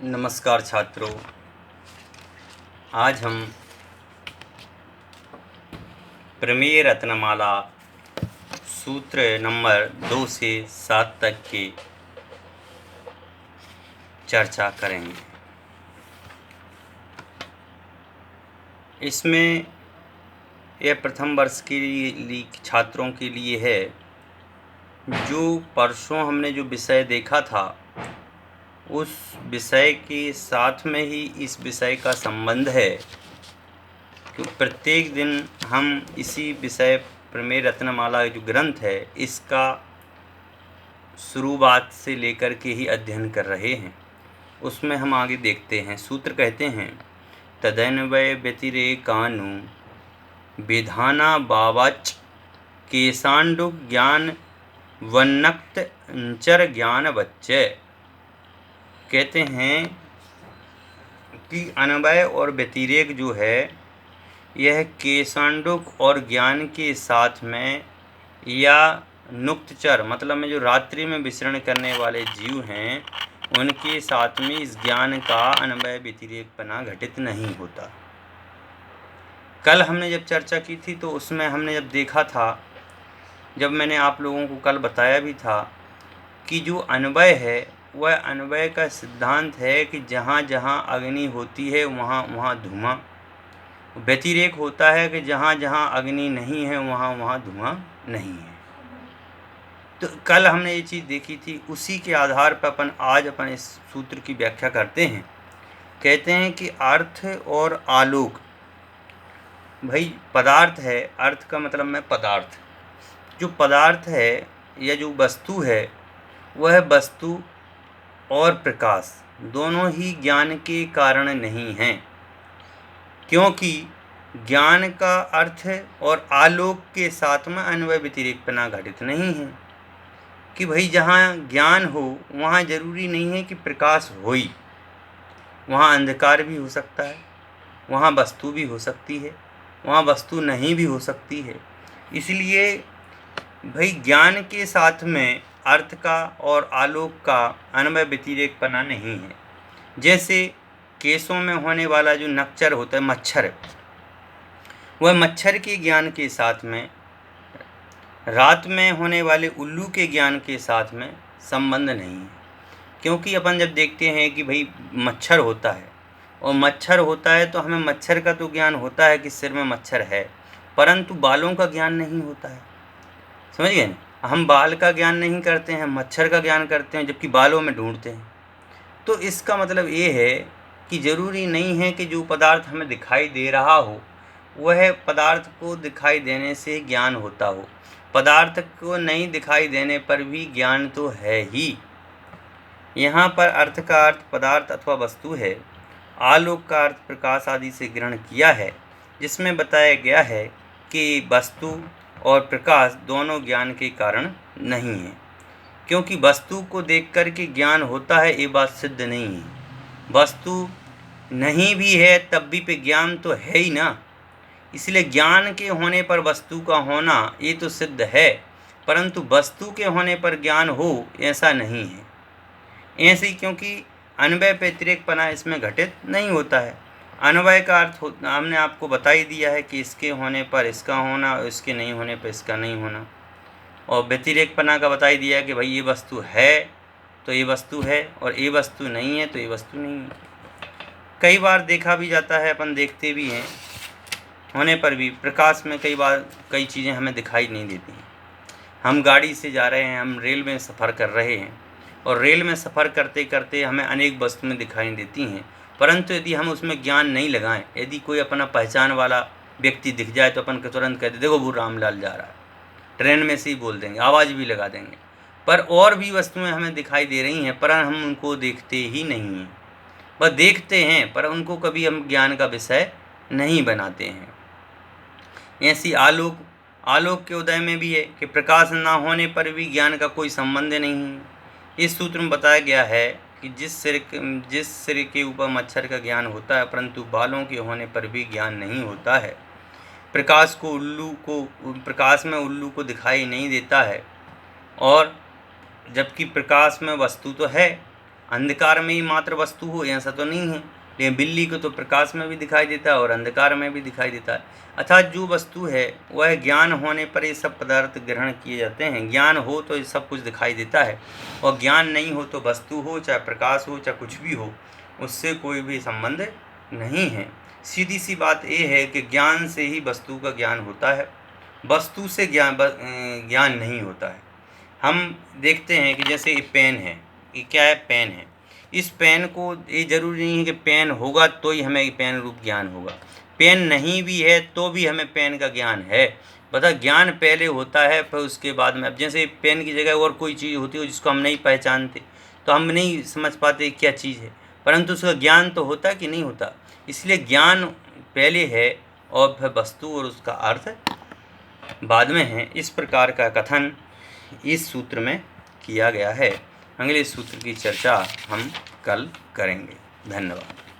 नमस्कार छात्रों, आज हम प्रमेय रत्नमाला सूत्र नंबर 2 से 7 तक की चर्चा करेंगे। इसमें यह प्रथम वर्ष के लिए छात्रों के लिए है। जो परसों हमने जो विषय देखा था उस विषय के साथ में ही इस विषय का संबंध है कि प्रत्येक दिन हम इसी विषय प्रमेय रत्नमाला जो ग्रंथ है इसका शुरुआत से लेकर के ही अध्ययन कर रहे हैं। उसमें हम आगे देखते हैं। सूत्र कहते हैं तदन्वय व्यतिरेकानु विधाना बावच केशांडुक ज्ञान वन्नक्त चर ज्ञान बच्चे। कहते हैं कि अन्वय और व्यतिरेक जो है यह केशांडुक और ज्ञान के साथ में या नुक्तचर मतलब में जो रात्रि में विचरण करने वाले जीव हैं उनके साथ में इस ज्ञान का अन्वय व्यतिरेकपना घटित नहीं होता। कल हमने जब चर्चा की थी तो उसमें हमने जब देखा था, जब मैंने आप लोगों को कल बताया भी था कि जो अन्वय है वह अन्वय का सिद्धांत है कि जहाँ जहाँ अग्नि होती है वहाँ वहाँ धुआं। व्यतिरेक होता है कि जहाँ जहाँ अग्नि नहीं है वहाँ वहाँ धुआं नहीं है। तो कल हमने ये चीज़ देखी थी, उसी के आधार पर आज अपन इस सूत्र की व्याख्या करते हैं। कहते हैं कि अर्थ और आलोक, भाई पदार्थ है, अर्थ का मतलब में पदार्थ, जो पदार्थ है या जो वस्तु है वह वस्तु और प्रकाश दोनों ही ज्ञान के कारण नहीं हैं, क्योंकि ज्ञान का अर्थ और आलोक के साथ में अन्वय व्यतिरेकपना घटित नहीं है। कि भाई जहाँ ज्ञान हो वहाँ जरूरी नहीं है कि प्रकाश हो ही, वहाँ अंधकार भी हो सकता है, वहाँ वस्तु भी हो सकती है, वहाँ वस्तु नहीं भी हो सकती है। इसलिए भाई ज्ञान के साथ में अर्थ का और आलोक का अन्वय व्यतिरेकपना नहीं है। जैसे केसों में होने वाला जो नक्चर होता है मच्छर, वह मच्छर के ज्ञान के साथ में रात में होने वाले उल्लू के ज्ञान के साथ में संबंध नहीं है। क्योंकि अपन जब देखते हैं कि भाई मच्छर होता है और मच्छर होता है तो हमें मच्छर का तो ज्ञान होता है कि सिर में मच्छर है, परंतु बालों का ज्ञान नहीं होता है। समझ गए ना? हम बाल का ज्ञान नहीं करते हैं, मच्छर का ज्ञान करते हैं, जबकि बालों में ढूंढते हैं। तो इसका मतलब ये है कि ज़रूरी नहीं है कि जो पदार्थ हमें दिखाई दे रहा हो वह पदार्थ को दिखाई देने से ज्ञान होता हो। पदार्थ को नहीं दिखाई देने पर भी ज्ञान तो है ही। यहाँ पर अर्थ का अर्थ पदार्थ अथवा वस्तु है, आलोक का अर्थ प्रकाश आदि से ग्रहण किया है, जिसमें बताया गया है कि वस्तु और प्रकाश दोनों ज्ञान के कारण नहीं है। क्योंकि वस्तु को देख कर के ज्ञान होता है ये बात सिद्ध नहीं है। वस्तु नहीं भी है तब भी पे ज्ञान तो है ही ना। इसलिए ज्ञान के होने पर वस्तु का होना ये तो सिद्ध है, परंतु वस्तु के होने पर ज्ञान हो ऐसा नहीं है। ऐसे ही क्योंकि अन्वय व्यतिरेकपना इसमें घटित नहीं होता है। अन्वय का अर्थ हमने आपको बता ही दिया है कि इसके होने पर इसका होना और इसके नहीं होने पर इसका नहीं होना। और व्यतिरेकपना का बता ही दिया है कि भाई ये वस्तु है तो ये वस्तु है और ये वस्तु नहीं है तो ये वस्तु नहीं है। कई बार देखा भी जाता है, अपन देखते भी हैं, होने पर भी प्रकाश में कई बार कई चीज़ें हमें दिखाई नहीं देती हैं। हम गाड़ी से जा रहे हैं, हम रेल में सफ़र कर रहे हैं और रेल में सफ़र करते करते हमें अनेक वस्तुएं दिखाई देती हैं, परंतु यदि हम उसमें ज्ञान नहीं लगाएं, यदि कोई अपना पहचान वाला व्यक्ति दिख जाए तो अपन को तुरंत कहते देखो वो रामलाल जा रहा है, ट्रेन में से ही बोल देंगे, आवाज़ भी लगा देंगे। पर और भी वस्तुएं हमें दिखाई दे रही हैं पर हम उनको देखते ही नहीं हैं। बस देखते हैं पर उनको कभी हम ज्ञान का विषय नहीं बनाते हैं। ऐसी आलोक के उदय में भी है कि प्रकाश ना होने पर भी ज्ञान का कोई संबंध नहीं है। इस सूत्र में बताया गया है कि जिस सिर के ऊपर मच्छर का ज्ञान होता है परंतु बालों के होने पर भी ज्ञान नहीं होता है। प्रकाश में उल्लू को दिखाई नहीं देता है, और जबकि प्रकाश में वस्तु तो है, अंधकार में ही मात्र वस्तु हो, ऐसा तो नहीं है। लेकिन बिल्ली को तो प्रकाश में भी दिखाई देता है और अंधकार में भी दिखाई देता है। अर्थात जो वस्तु है वह ज्ञान होने पर ये सब पदार्थ ग्रहण किए जाते हैं। ज्ञान हो तो ये सब कुछ दिखाई देता है, और ज्ञान नहीं हो तो वस्तु हो चाहे प्रकाश हो चाहे कुछ भी हो, उससे कोई भी संबंध नहीं है। सीधी सी बात ये है कि ज्ञान से ही वस्तु का ज्ञान होता है, वस्तु से ज्ञान नहीं होता है। हम देखते हैं कि जैसे ये पेन है, ये क्या है? पेन है। इस पेन को ये जरूरी नहीं है कि पेन होगा तो ही हमें पेन रूप ज्ञान होगा, पेन नहीं भी है तो भी हमें पेन का ज्ञान है। बता, ज्ञान पहले होता है फिर उसके बाद में। अब जैसे पेन की जगह और कोई चीज़ होती है जिसको हम नहीं पहचानते, तो हम नहीं समझ पाते क्या चीज़ है, परंतु उसका ज्ञान तो होता है कि नहीं होता। इसलिए ज्ञान पहले है और फिर वस्तु और उसका अर्थ बाद में है। इस प्रकार का कथन इस सूत्र में किया गया है। अगले सूत्र की चर्चा हम कल करेंगे। धन्यवाद।